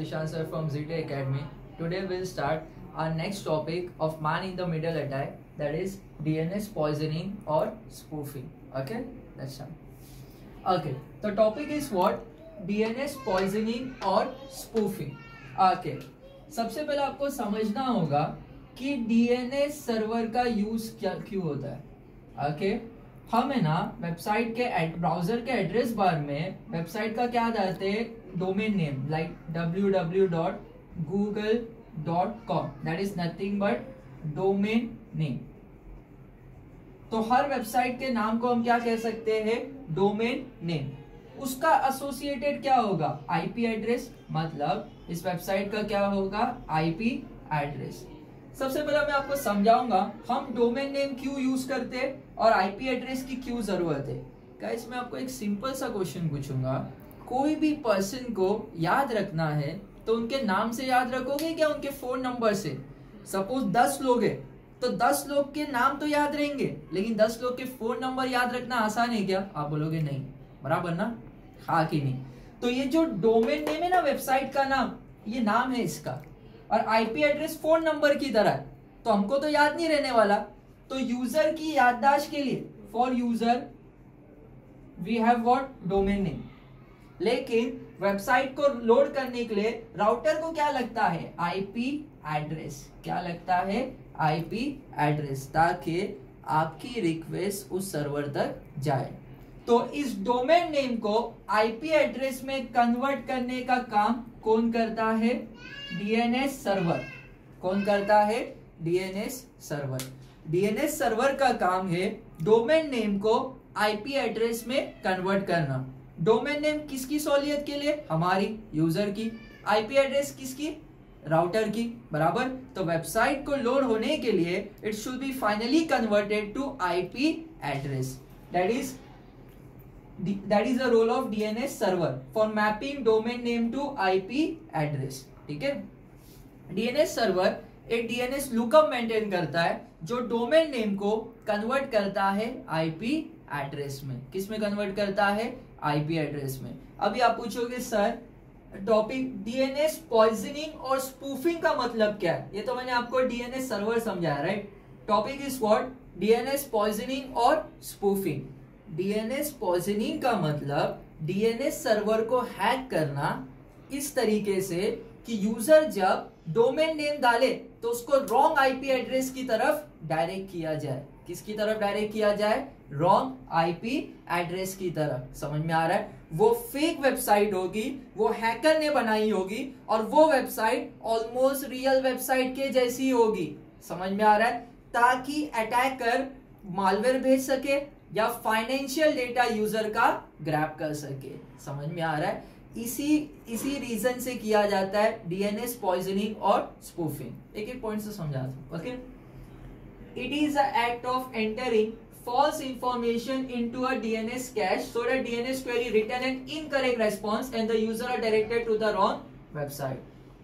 Zishan sir from ZT Academy. Today we'll start our next topic of man in the middle attack, that is DNS poisoning or spoofing. Okay, let's start. Okay, the topic is what? DNS poisoning or spoofing. Okay, सबसे पहले आपको समझना होगा कि DNS server का use क्यों होता है. ओके, हम है ना वेबसाइट के ब्राउजर के एड्रेस बार में वेबसाइट का क्या डालते हैं? Domain name, like www.google.com. That is nothing but domain name. तो हर वेबसाइट के नाम को हम क्या कह सकते हैं? Domain name. उसका एसोसिएटेड क्या होगा? IP address. मतलब इस वेबसाइट का क्या होगा? IP address. सबसे पहले मैं आपको समझाऊंगा हम डोमेन नेम क्यों यूज करते हैं और आईपी एड्रेस की क्यों जरूरत है. गाइस, मैं आपको एक सिंपल सा क्वेश्चन पूछूंगा. कोई भी पर्सन को याद रखना है तो उनके नाम से याद रखोगे क्या उनके फोन नंबर से? सपोज 10 लोग है तो 10 लोग के नाम तो याद रहेंगे, लेकिन 10 लोग के फोन नंबर याद रखना आसान है क्या? आप बोलोगे नहीं. बराबर ना? हाँ कि नहीं? तो ये जो डोमेन नेम है ना वेबसाइट का नाम, ये नाम है इसका, और आईपी एड्रेस फोन नंबर की तरह है, तो हमको तो याद नहीं रहने वाला. तो यूजर की याददाश्त के लिए, for user we have what? Domain name. लेकिन वेबसाइट को लोड करने के लिए राउटर को क्या लगता है? IP address. क्या लगता है? आईपी एड्रेस, ताकि आपकी रिक्वेस्ट उस सर्वर तक जाए. तो इस डोमेन नेम को आईपी एड्रेस में कन्वर्ट करने का काम कौन करता है? DNS server. कौन करता है? DNS server. डीएनएस सर्वर का काम है डोमेन नेम को आईपी एड्रेस में कन्वर्ट करना. डोमेन नेम किसकी सहूलियत के लिए? हमारी, यूजर की. आईपी एड्रेस किसकी? राउटर की. बराबर. तो वेबसाइट को लोड होने के लिए it should be finally converted to IP address. That is the role of DNS server for mapping domain name to IP address. ठीक है. DNS सर्वर एक DNS लुकअप मेंटेन करता है जो डोमेन नेम को कन्वर्ट करता है IP एड्रेस में. किस में कन्वर्ट करता है? IP एड्रेस में. अभी आप पूछोगे सर टॉपिक DNS पॉइजनिंग और स्पूफिंग का मतलब क्या है? ये तो मैंने आपको DNS सर्वर समझाया, right? Topic is what? DNS poisoning और स्पूफिंग. डीएनएस पॉइजनिंग का मतलब डीएनएस सर्वर को हैक करना इस तरीके से कि यूजर जब डोमेन नेम डाले तो उसको रॉन्ग आईपी एड्रेस की तरफ डायरेक्ट किया जाए. किसकी तरफ डायरेक्ट किया जाए? रॉन्ग आईपी एड्रेस की तरफ. समझ में आ रहा है? वो फेक वेबसाइट होगी, वो हैकर ने बनाई होगी, और वो वेबसाइट ऑलमोस्ट रियल वेबसाइट के जैसी होगी. समझ में आ रहा है? ताकि अटैकर मालवेयर भेज सके या फाइनेंशियल डेटा यूजर का ग्रैब कर सके. समझ में आ रहा है? इसी रीजन से किया जाता है डीएनएस पॉइजनिंग और स्पूफिंग. एक एक पॉइंट से समझाता हूं. Okay, it is a act of entering false information into a DNS cache so that DNS query return an incorrect response and the user are directed to the wrong website.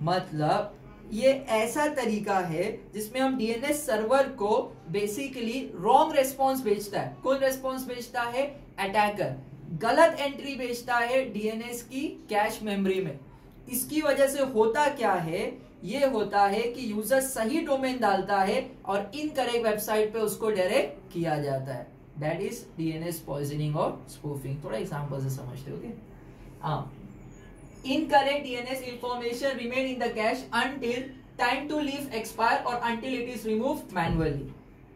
मतलब ये ऐसा तरीका है जिसमें हम डीएनएस सर्वर को basically wrong response भेजता है. कौन रेस्पॉन्स भेजता है? अटैकर. गलत एंट्री भेजता है डीएनएस की कैश मेमोरी में. इसकी वजह से होता क्या है? ये होता है कि यूजर सही डोमेन डालता है और इनकरेक्ट वेबसाइट पे उसको डायरेक्ट किया जाता है. दैट इज डीएनएस पॉइजनिंग और स्पूफिंग. थोड़ा एग्जांपल से समझते हो. ओके, हाँ. Incorrect DNS information remain in the cache until time to leave expire or until it is removed manually.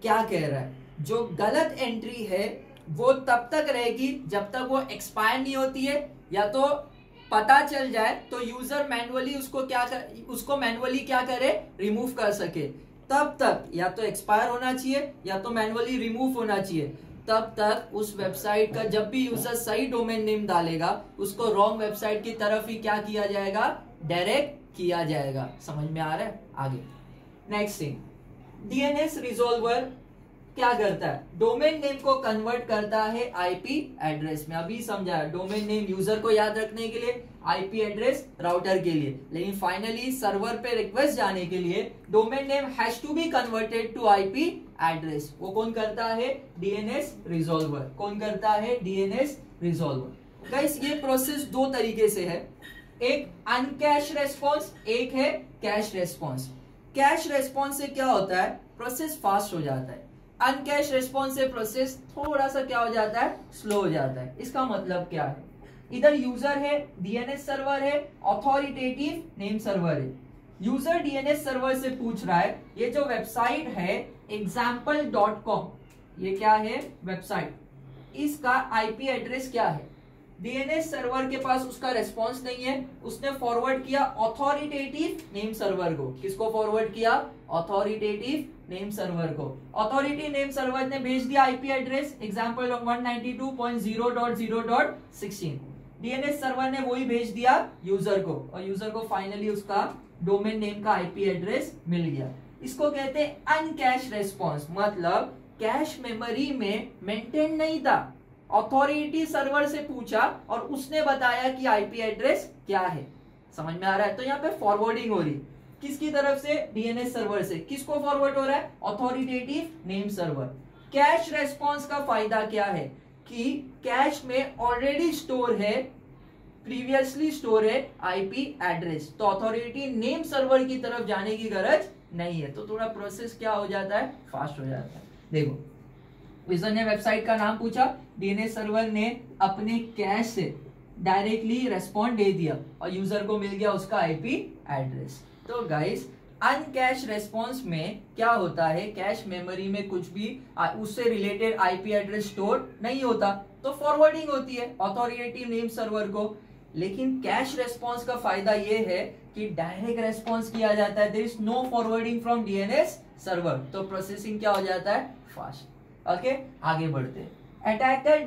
क्या कह रहा है? जो गलत एंट्री है वो तब तक रहेगी जब तक वो एक्सपायर नहीं होती है, या तो पता चल जाए तो यूजर मैनुअली उसको मैनुअली क्या करे? रिमूव कर सके. तब तक या तो एक्सपायर होना चाहिए या तो मैनुअली रिमूव होना चाहिए. तब तक उस वेबसाइट का जब भी यूजर सही डोमेन नेम डालेगा उसको रॉन्ग वेबसाइट की तरफ ही क्या किया जाएगा? डायरेक्ट किया जाएगा. समझ में आ रहा है? आगे नेक्स्ट थिंग, डीएनएस रिजॉल्वर क्या करता है? डोमेन नेम को कन्वर्ट करता है आईपी एड्रेस में. अभी समझा. डोमेन नेम यूजर को याद रखने के लिए, आईपी एड्रेस राउटर के लिए, लेकिन फाइनली सर्वर पे रिक्वेस्ट जाने के लिए domain name has to be converted to IP address. वो कौन करता है? DNS resolver. कौन करता है? DNS resolver. गाइस, ये प्रोसेस दो तरीके से है. एक अनकैश रेस्पॉन्स, एक है कैश रेस्पॉन्स। कैश रेस्पॉन्स से क्या होता है, प्रोसेस फास्ट हो जाता है। अनकैश रेस्पॉन्स से प्रोसेस थोड़ा सा क्या हो जाता है, स्लो हो जाता है। इसका मतलब क्या है, इधर यूजर है, डीएनएस सर्वर है, अथॉरिटेटिव नेम सर्वर है। यूजर डीएनएस सर्वर से पूछ रहा है ये जो वेबसाइट है example.com, ये क्या है वेबसाइट, इसका आईपी एड्रेस क्या है। डीएनएस सर्वर के पास उसका रेस्पॉन्स नहीं है, उसने फॉरवर्ड किया अथॉरिटेटिव नेम सर्वर को। किसको फॉरवर्ड किया, अथॉरिटेटिव नेम सर्वर को। अथॉरिटी नेम सर्वर ने भेज दिया IP address example 192.0.0.16। DNS server ने वही भेज दिया यूजर को, और यूजर को फाइनली उसका डोमेन नेम का आईपी एड्रेस मिल गया। इसको कहते हैं अनकैश रेस्पॉन्स, मतलब कैश मेमोरी में मेंटेन नहीं था, अथॉरिटी सर्वर से पूछा और उसने बताया कि आईपी एड्रेस क्या है। समझ में आ रहा है। तो यहाँ पे फॉरवर्डिंग हो रही किसकी तरफ से, डीएनएस सर्वर से। किसको फॉरवर्ड हो रहा है, authoritative name server. Cash response का फायदा क्या है कि कैश में ऑलरेडी स्टोर है, प्रीवियसली स्टोर है आईपी एड्रेस, तो अथॉरिटी नेम सर्वर की तरफ जाने की गरज नहीं है। तो थोड़ा प्रोसेस क्या हो जाता है, फास्ट हो जाता है। देखो यूजर ने वेबसाइट का नाम पूछा, डीएनएस सर्वर ने अपने कैश से डायरेक्टली रेस्पॉन्ड दे दिया और यूजर को मिल गया उसका आईपी एड्रेस। तो गाइस अनकैश रेस्पॉन्स में क्या होता है, कैश मेमोरी में कुछ भी उससे रिलेटेड आईपी एड्रेस स्टोर नहीं होता, तो फॉरवर्डिंग होती है अथॉरिटेटिव नेम सर्वर को। लेकिन कैश रेस्पॉन्स का फायदा ये है कि डायरेक्ट रेस्पॉन्स किया जाता है, there is no forwarding from DNS server, तो प्रोसेसिंग क्या हो जाता है, फास्ट। ओके आगे बढ़ते हैं। अटैकर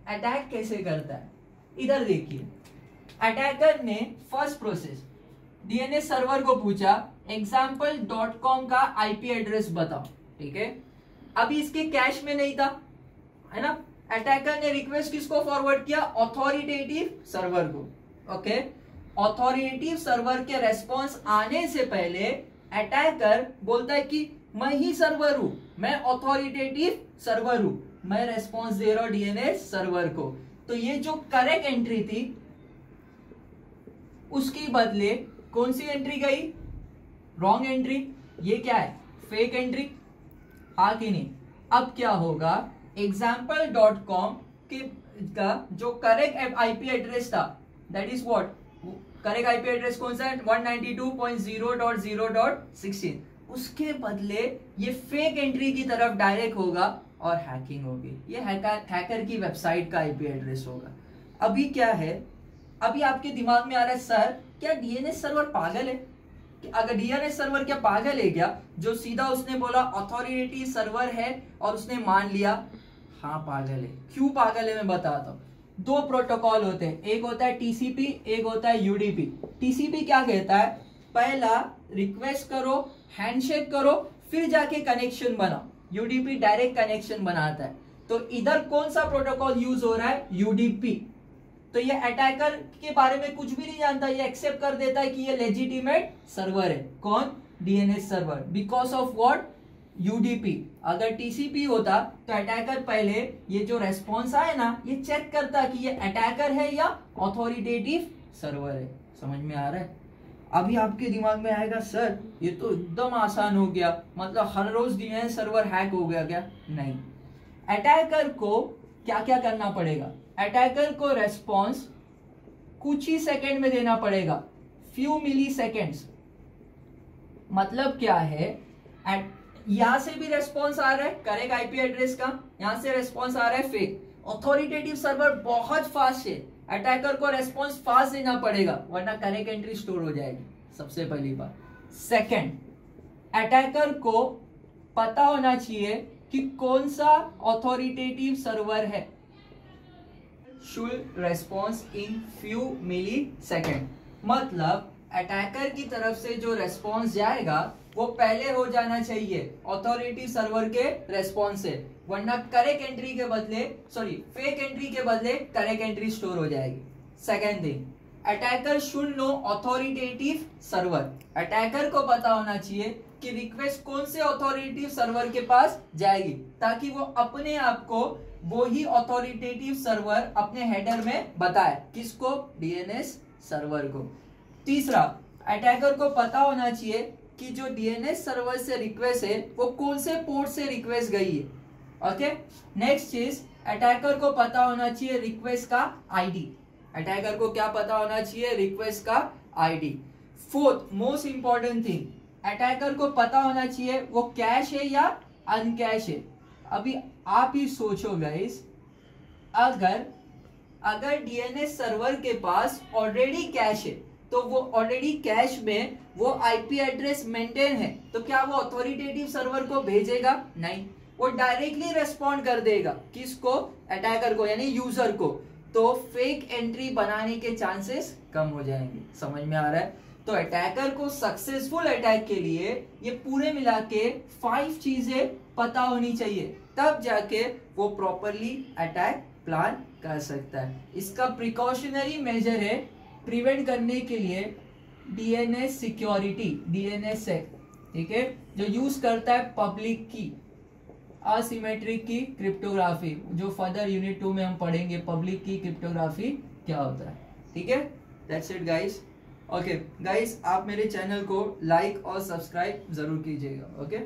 अटैक कैसे करता है, इधर देखिए। अटैकर ने फर्स्ट प्रोसेस डीएनएस सर्वर को पूछा example.com का आईपी एड्रेस बताओ, ठीक है। अभी इसके कैश में नहीं था, है ना। अटैकर ने रिक्वेस्ट किसको फॉरवर्ड किया, अथॉरिटेटिव सर्वर को। ओके अथॉरिटेटिव सर्वर के रेस्पॉन्स आने से पहले अटैकर बोलता है कि मैं ही सर्वर हूं, मैं अथॉरिटेटिव सर्वर हूं, मैं रेस्पॉन्स दे रहा हूं डीएनएस सर्वर को। तो ये जो करेक्ट एंट्री थी उसकी बदले कौन सी एंट्री गई, रॉन्ग एंट्री। ये क्या है, फेक एंट्री, हाँ कि नहीं। अब क्या होगा, example.com का जो करेक्ट आईपी एड्रेस था, that is what, correct IP address कौन सा है, 192.0.0.16, उसके बदले ये फेक एंट्री की तरफ डायरेक्ट होगा और हैकिंग होगी। ये हैकर की वेबसाइट का आईपी एड्रेस होगा। अभी क्या है, अभी आपके दिमाग में आ रहा है सर क्या डीएनएस सर्वर पागल है, अगर डीएनएस सर्वर क्या पागल है क्या, जो सीधा उसने बोला अथॉरिटेटिव सर्वर है और उसने मान लिया। हाँ पागल है। क्यों पागल है मैं बताता हूँ। दो प्रोटोकॉल होते हैं, एक होता है टीसीपी, एक होता है यूडीपी। टीसीपी क्या कहता है, पहला रिक्वेस्ट करो, हैंडशेक करो, फिर जाके कनेक्शन बनाओ। यूडीपी डायरेक्ट कनेक्शन बनाता है। तो इधर कौन सा प्रोटोकॉल यूज हो रहा है, यूडीपी। तो ये अटैकर के बारे में कुछ भी नहीं जानता, ये एक्सेप्ट कर देता है कि ये लेजिटिमेट सर्वर है। कौन, DNS server, because of what, UDP. अगर टीसीपी होता तो अटैकर पहले ये जो रेस्पॉन्स आए ना, ये चेक करता कि ये अटैकर है या अथॉरिटेटिव सर्वर है। समझ में आ रहा है। अभी आपके दिमाग में आएगा सर ये तो एकदम आसान हो गया, मतलब हर रोज डीएनएस सर्वर हैक हो गया क्या। नहीं, अटैकर को क्या क्या करना पड़ेगा, अटैकर को रेस्पॉन्स कुछ ही सेकंड में देना पड़ेगा, फ्यू मिली सेकेंड्स। मतलब क्या है, यहां से भी रेस्पॉन्स आ रहा है करेक्ट आईपी एड्रेस का, यहां से रेस्पॉन्स आ रहा है फेक। अथॉरिटेटिव सर्वर बहुत फास्ट है, अटैकर को रेस्पॉन्स फास्ट देना पड़ेगा वरना करेक्ट एंट्री स्टोर हो जाएगी, सबसे पहली बात। सेकंड, अटैकर को पता होना चाहिए कि कौन सा अथॉरिटेटिव सर्वर है। Should response in few milli second, मतलब अटैकर की तरफ से जो रेस्पॉन्स जाएगा वो पहले हो जाना चाहिए अथॉरिटी सर्वर के रेस्पॉन्स से, वरना करेक्ट एंट्री के बदले, सॉरी फेक एंट्री के बदले करेक्ट एंट्री स्टोर हो जाएगी। Second thing, attacker should know authoritative server, attacker को पता होना चाहिए कि रिक्वेस्ट कौन से अथॉरिटेटिव सर्वर के पास जाएगी, ताकि वो अपने आप को वो ही अथॉरिटेटिव सर्वर अपने हेडर में बताए। किसको, डीएनएस सर्वर को। तीसरा, अटैकर को पता होना चाहिए कि जो डीएनएस सर्वर से रिक्वेस्ट है वो कौन से पोर्ट से रिक्वेस्ट गई है। ओके, नेक्स्ट चीज, अटैकर को पता होना चाहिए रिक्वेस्ट का आईडी। अटैकर को क्या पता होना चाहिए? रिक्वेस्ट का ID. Fourth most important thing, attacker को पता होना चाहिए वो कैश है या अनकैश है। अभी आप ही सोचो गाइस, अगर डीएनएस सर्वर के पास ऑलरेडी कैश है तो वो ऑलरेडी कैश में वो आईपी एड्रेस मेंटेन है, तो क्या वो अथॉरिटेटिव सर्वर को भेजेगा? नहीं, वो डायरेक्टली रेस्पॉन्ड कर देगा। किसको? अटैकर को, यानी यूजर को। तो फेक एंट्री बनाने के चांसेस कम हो जाएंगे। समझ में आ रहा है? तो अटैकर को सक्सेसफुल अटैक के लिए ये पूरे मिला के 5 चीजें पता होनी चाहिए, तब जाके वो प्रॉपरली अटैक प्लान कर सकता है। इसका प्रिकॉशनरी मेजर है प्रिवेंट करने के लिए डीएनएस सिक्योरिटी, डीएनएस सेक, ठीक है, जो यूज करता है पब्लिक की असिमेट्रिक की क्रिप्टोग्राफी, जो फर्दर यूनिट 2 में हम पढ़ेंगे पब्लिक की क्रिप्टोग्राफी क्या होता है। ठीक है, that's it guys. Okay guys, आप मेरे चैनल को लाइक और सब्सक्राइब जरूर कीजिएगा। ओके।